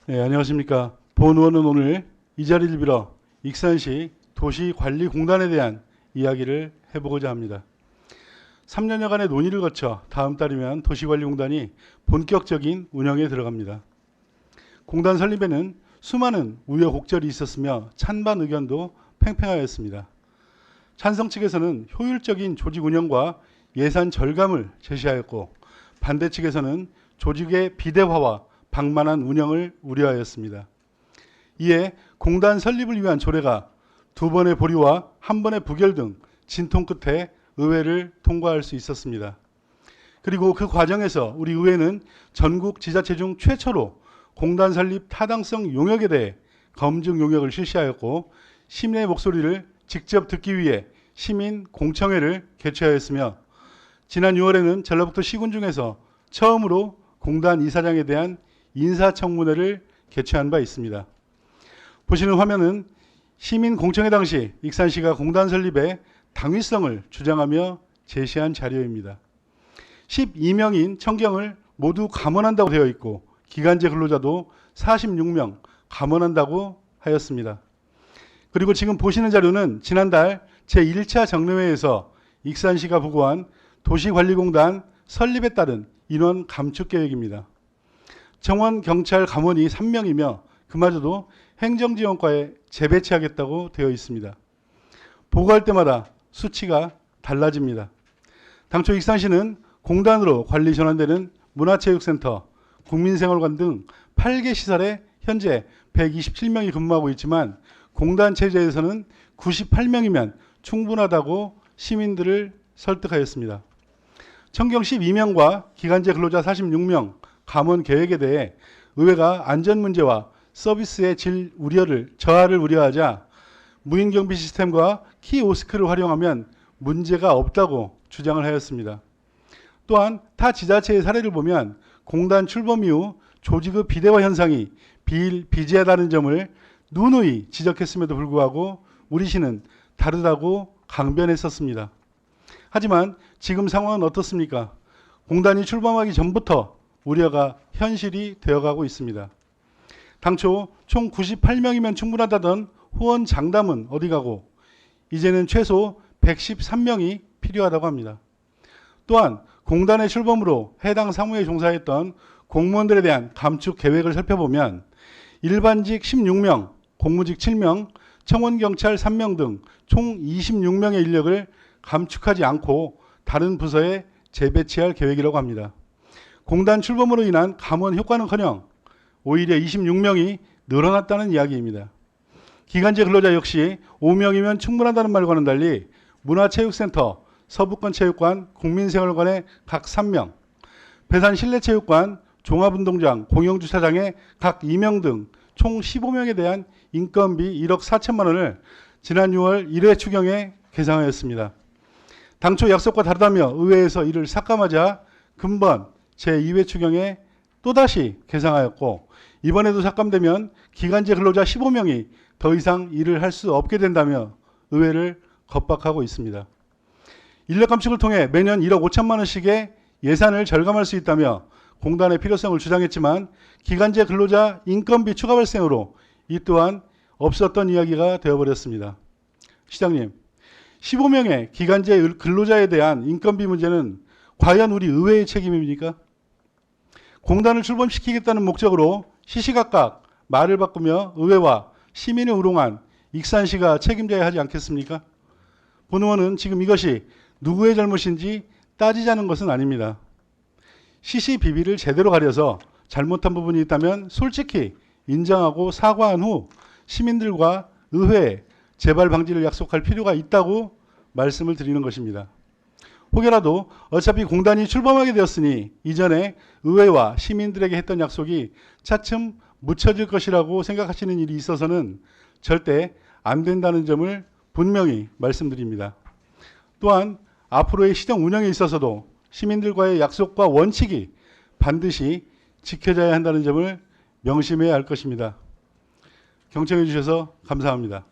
네, 안녕하십니까. 본 의원은 오늘 이 자리를 빌어 익산시 도시관리공단에 대한 이야기를 해보고자 합니다. 3년여간의 논의를 거쳐 다음 달이면 도시관리공단이 본격적인 운영에 들어갑니다. 공단 설립에는 수많은 우여곡절이 있었으며 찬반 의견도 팽팽하였습니다. 찬성 측에서는 효율적인 조직 운영과 예산 절감을 제시하였고, 반대 측에서는 조직의 비대화와 방만한 운영을 우려하였습니다. 이에 공단 설립을 위한 조례가 2번의 보류와 1번의 부결 등 진통 끝에 의회를 통과할 수 있었습니다. 그리고 그 과정에서 우리 의회는 전국 지자체 중 최초로 공단 설립 타당성 용역에 대해 검증 용역을 실시하였고, 시민의 목소리를 직접 듣기 위해 시민 공청회를 개최하였으며, 지난 6월에는 전라북도 시군 중에서 처음으로 공단 이사장에 대한 인사청문회를 개최한 바 있습니다. 보시는 화면은 시민 공청회 당시 익산시가 공단 설립의 당위성을 주장하며 제시한 자료입니다. 12명인 청경을 모두 감원한다고 되어 있고, 기간제 근로자도 46명 감원한다고 하였습니다. 그리고 지금 보시는 자료는 지난달 제1차 정례회에서 익산시가 보고한 도시관리공단 설립에 따른 인원 감축 계획입니다. 정원 경찰 감원이 3명이며 그마저도 행정지원과에 재배치하겠다고 되어 있습니다. 보고할 때마다 수치가 달라집니다. 당초 익산시는 공단으로 관리 전환되는 문화체육센터, 국민생활관 등 8개 시설에 현재 127명이 근무하고 있지만, 공단 체제에서는 98명이면 충분하다고 시민들을 설득하였습니다. 청경 12명과 기간제 근로자 46명 감원 계획에 대해 의회가 안전 문제와 서비스의 질 저하를 우려하자 무인경비 시스템과 키오스크를 활용하면 문제가 없다고 주장을 하였습니다. 또한 타 지자체의 사례를 보면 공단 출범 이후 조직의 비대화 현상이 비일비재하다는 점을 누누이 지적했음에도 불구하고 우리 시는 다르다고 강변했었습니다. 하지만 지금 상황은 어떻습니까? 공단이 출범하기 전부터 우려가 현실이 되어가고 있습니다. 당초 총 98명이면 충분하다던 후원 장담은 어디 가고 이제는 최소 113명이 필요하다고 합니다. 또한 공단의 출범으로 해당 사무에 종사했던 공무원들에 대한 감축 계획을 살펴보면 일반직 16명, 공무직 7명, 청원경찰 3명 등 총 26명의 인력을 감축하지 않고 다른 부서에 재배치할 계획이라고 합니다. 공단 출범으로 인한 감원 효과는커녕 오히려 26명이 늘어났다는 이야기입니다. 기간제 근로자 역시 5명이면 충분하다는 말과는 달리 문화체육센터, 서부권체육관, 국민생활관에 각 3명, 배산 실내체육관, 종합운동장, 공영주차장에 각 2명 등 총 15명에 대한 인건비 1억 4천만 원을 지난 6월 1회 추경에 계상하였습니다. 당초 약속과 다르다며 의회에서 이를 삭감하자 금번 제2회 추경에 또다시 계상하였고, 이번에도 삭감되면 기간제 근로자 15명이 더 이상 일을 할 수 없게 된다며 의회를 겁박하고 있습니다. 인력 감축을 통해 매년 1억 5천만 원씩의 예산을 절감할 수 있다며 공단의 필요성을 주장했지만, 기간제 근로자 인건비 추가 발생으로 이 또한 없었던 이야기가 되어버렸습니다. 시장님, 15명의 기간제 근로자에 대한 인건비 문제는 과연 우리 의회의 책임입니까? 공단을 출범시키겠다는 목적으로 시시각각 말을 바꾸며 의회와 시민을 우롱한 익산시가 책임져야 하지 않겠습니까? 본 의원은 지금 이것이 누구의 잘못인지 따지자는 것은 아닙니다. 시시비비를 제대로 가려서 잘못한 부분이 있다면 솔직히 인정하고 사과한 후 시민들과 의회에 재발 방지를 약속할 필요가 있다고 말씀을 드리는 것입니다. 혹여라도 어차피 공단이 출범하게 되었으니 이전에 의회와 시민들에게 했던 약속이 차츰 묻혀질 것이라고 생각하시는 일이 있어서는 절대 안 된다는 점을 분명히 말씀드립니다. 또한 앞으로의 시정 운영에 있어서도 시민들과의 약속과 원칙이 반드시 지켜져야 한다는 점을 명심해야 할 것입니다. 경청해 주셔서 감사합니다.